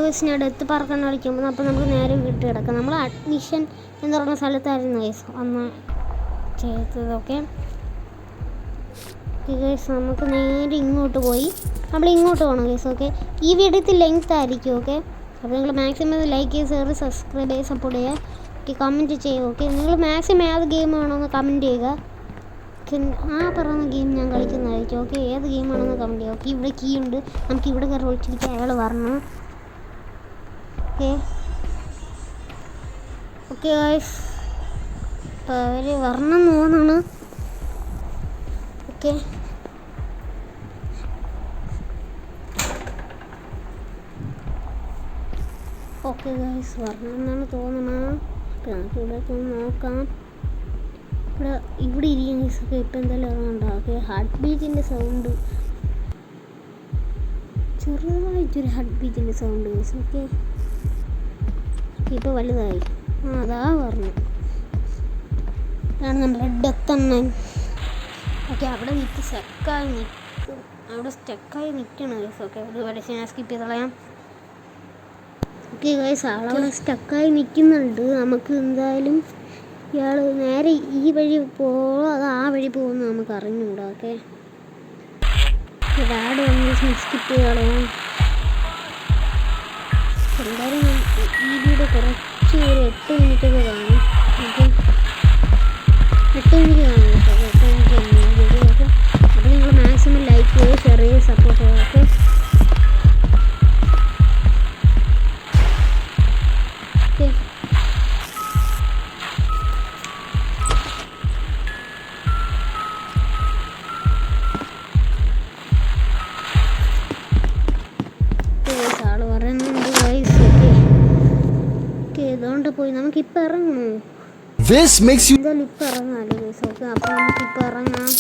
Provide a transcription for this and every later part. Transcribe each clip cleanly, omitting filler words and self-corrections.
Guys ഞാൻ death പറക്കണം കളിക്കുമ്പോൾ അപ്പോൾ നമുക്ക് നേരെ വീട്ടിൽ കിടക്കാം. നമ്മൾ അഡ്മിഷൻ എന്ന് പറഞ്ഞ സ്ഥലത്തായിരുന്നു ഗൈസ് അന്ന് ചെയ്തത്. ഓക്കെ ഗൈസ് നമുക്ക് നേരെ ഇങ്ങോട്ട് പോയി നമ്മൾ ഇങ്ങോട്ട് പോകണം ഗൈസ്. ഓക്കെ ഈ വീഡിയോത്തിൽ ലെങ്ത് ആയിരിക്കും. ഓക്കെ അപ്പോൾ നിങ്ങൾ മാക്സിമം ലൈക്ക് ചെയ്ത് ഷെയർ സബ്സ്ക്രൈബ് ചെയ്ത് സപ്പോർട്ട് ചെയ്യുക. ഓക്കെ കമൻറ്റ് ചെയ്യുക. ഓക്കെ നിങ്ങൾ മാക്സിമം ഏത് ഗെയിം ആണോന്ന് കമൻറ്റ് ചെയ്യുക. ആ പറയുന്ന ഗെയിം ഞാൻ കളിക്കുന്നതായിരിക്കും. ഓക്കെ ഏത് ഗെയിമാണെന്ന് കമൻറ്റ് ചെയ്യുക. ഓക്കെ ഇവിടെ കീ ഉണ്ട്, നമുക്ക് ഇവിടെ കയറി ഒളിച്ചിരിക്കുക. അയാൾ വരണം. ഓക്കെ ഓക്കെ ഗൈസ് അപ്പോൾ അവർ വരണം എന്ന് തോന്നുന്നു. ഓക്കെ ഓക്കെ ഗൈസ് വരണം എന്നാണ് തോന്നണം. അപ്പോൾ നമുക്ക് ഇവിടെ നോക്കാം. ഇവിടെ ഇരിക്കും ഗൈസ്. ഒക്കെ ഇപ്പം എന്തായാലും ഇറങ്ങണ്ട. ഓക്കെ ഹാർട്ട് ബീറ്റിൻ്റെ സൗണ്ട്, ചെറുതായിട്ടൊരു ഹാർട്ട് ബീറ്റിൻ്റെ സൗണ്ട് ഗൈസ്. ഓക്കെ ഇപ്പോൾ വലുതായി. അതാ പറഞ്ഞു അതാണ് നമ്മുടെ ഡെത്ത് അണ്ണൻ. ഓക്കെ അവിടെ നിൽക്ക് സ്റ്റക്കായി നിൽക്കും, അവിടെ സ്റ്റക്കായി നിൽക്കണം ഗൈസ്. ഓക്കെ ഒരു വരച്ച് ഞാൻ സ്കിപ്പ് ചെയ്ത് കളയാം. ഓക്കെ ഗൈസ് ആളവിടെ സ്റ്റക്കായി നിൽക്കുന്നുണ്ട്. നമുക്ക് എന്തായാലും ഇയാൾ നേരെ ഈ വഴി പോകോ അത് ആ വഴി പോകുമെന്ന് നമുക്ക് അറിഞ്ഞുകൂടാ. ഓക്കെ ഡാഡ് വന്ന് സ്കിപ്പ് ചെയ്ത് കളയാം. എന്തായാലും ഈ വീഡിയോ കുറച്ച് ഒരു 8 മിനിറ്റൊക്കെ കാണും. ഓക്കെ 8 മിനിറ്റ് കാണും കേട്ടോ. 8 മിനിറ്റ് വീഡിയോ. ഓക്കെ അപ്പോൾ നിങ്ങൾ മാക്സിമം ലൈക്ക് ചെയ്യുക, ഷെയർ ചെയ്യുക, സപ്പോർട്ട് ചെയ്യുക. ഓക്കെ ഓക്കെ ആള് പറയുന്നുണ്ട് ഗൈസ്. ഓക്കെ ഇതുകൊണ്ട് പോയി നമുക്കിപ്പോൾ ഇറങ്ങണോ? എന്തായാലും ഇപ്പം ഇറങ്ങാമല്ലോ ഗൈസ്. ഓക്കെ അപ്പോൾ നമുക്കിപ്പോൾ ഇറങ്ങാം.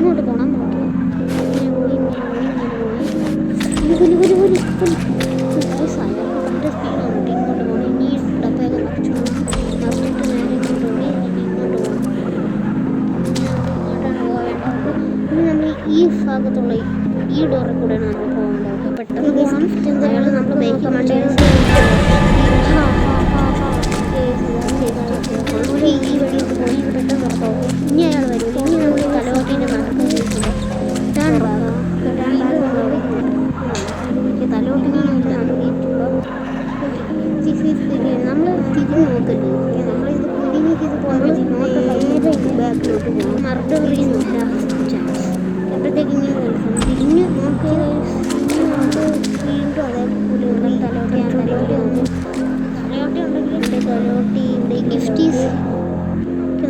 ഇങ്ങോട്ട് പോകണം. ഓക്കെ ഇങ്ങനെ പോയി ഭയങ്കര സ്പീഡാണ്. ഇങ്ങോട്ട് പോകണം. ഇനി ഡബ്ബയൊക്കെ മറിച്ചു പോകണം. മറിച്ചിട്ട് നേരെ ഇങ്ങോട്ട് പോയി ഇങ്ങോട്ട് പോകണം. ഇങ്ങോട്ടാണ് പോകേണ്ടത്. ഇനി നമ്മൾ ഈ ഭാഗത്തുള്ള ഈ ഡോറിൽ കൂടെയാണ് നമ്മൾ പോകേണ്ടത്. ഓക്കെ പെട്ടെന്ന് പോകണം. അയാൾ നമ്മൾ ബൈക്ക് മണ്ടയിൽ ഈ വഴിയൊക്കെ പോയി പെട്ടെന്ന് നടക്കാം. ഇനി അയാൾ വരും. ഇനി നമ്മൾ തലവാക്കിൻ്റെ നടക്കുന്നത് നമ്മൾ തിരിഞ്ഞ് നോക്കല്ലേ. നമ്മളിത് കുടിനൊക്കെ ഇത് പോയാൽ ബാക്കിലോട്ട് പോകും. മറുപടിയൊന്നുമില്ല ചാൻസ്. എപ്പോഴത്തേക്ക് ഇങ്ങനെ തിരിഞ്ഞ് നോക്കി നമുക്ക് വീണ്ടും അതേപോലെ തലയോട്ടി ഉണ്ടെങ്കിൽ തലയോട്ടി ഇവിടെ ഗിഫ്റ്റീസ്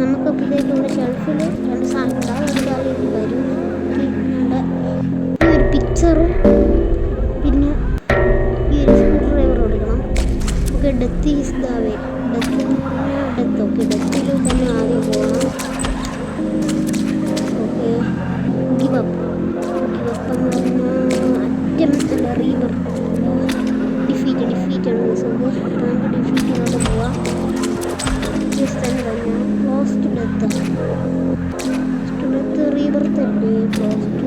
നമുക്ക് അപ്പോഴത്തേക്ക് ഇവിടെ ഷെൽഫിൽ 2 സാധനം ഉണ്ടാവും. ഒരു കാര്യം വരും. ഒരു പിക്ചറും പിന്നെ ഈ ഒരു സ്ക്രൂ ഡ്രൈവർ കൊടുക്കണം. നമുക്ക് death is the way. Death എന്ന് പറഞ്ഞാൽ ഡെത്ത്. ഓക്കെ ഡെത്തിൽ തന്നെ ആദ്യം പോകണം. ഓക്കെ ഗിവ് അപ്പ് എന്ന് പറഞ്ഞാൽ അറ്റംപ്റ്റ് അല്ല റീവർ ഡിഫീറ്റാണ് സുഖം. അപ്പോൾ നമുക്ക് ഡിഫീറ്റിനോട്ട് പോവാം. തന്നെ കഴിഞ്ഞാൽ ലോസ്റ്റ് ഡെത്ത് റീബർത്ത് അല്ലേ. ലോസ്റ്റ്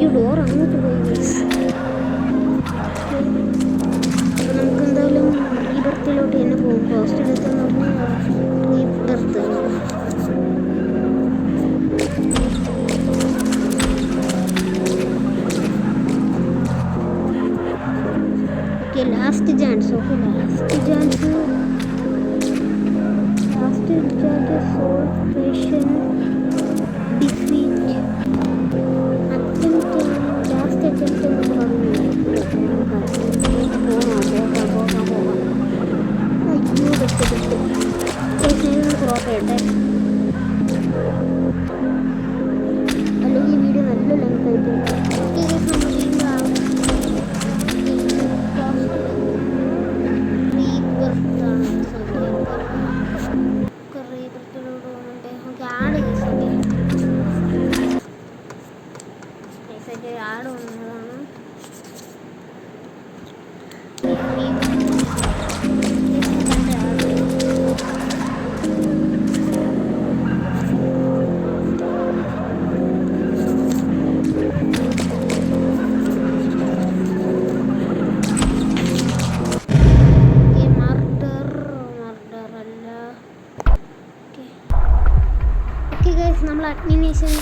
ഈ ഡോർ അങ്ങോട്ട് പോയി. അപ്പോൾ നമുക്ക് എന്തായാലും റീബർത്തിലോട്ട് തന്നെ പോകും. ലോസ്റ്റ് ഡെത്ത് എന്ന് പറഞ്ഞാൽ rebirth. Okay last chance. Okay last chance soul drop ചെയ്യട്ടെ, അല്ലെങ്കിൽ വീഡിയോ നല്ല ലെങ്ത് ആയിട്ട്. ഓക്കെ ഗൈസ്, നമ്മൾ വീണ്ടും റീബർത്താണ്. റീബർത്തിലോട്ട് പോകുന്നുണ്ട്. Okay ad guys. ഓക്കെ ഗൈസൊക്കെ ആഡ് വന്നതാണ്. നമ്മൾ അഡ്മിനേഷൻ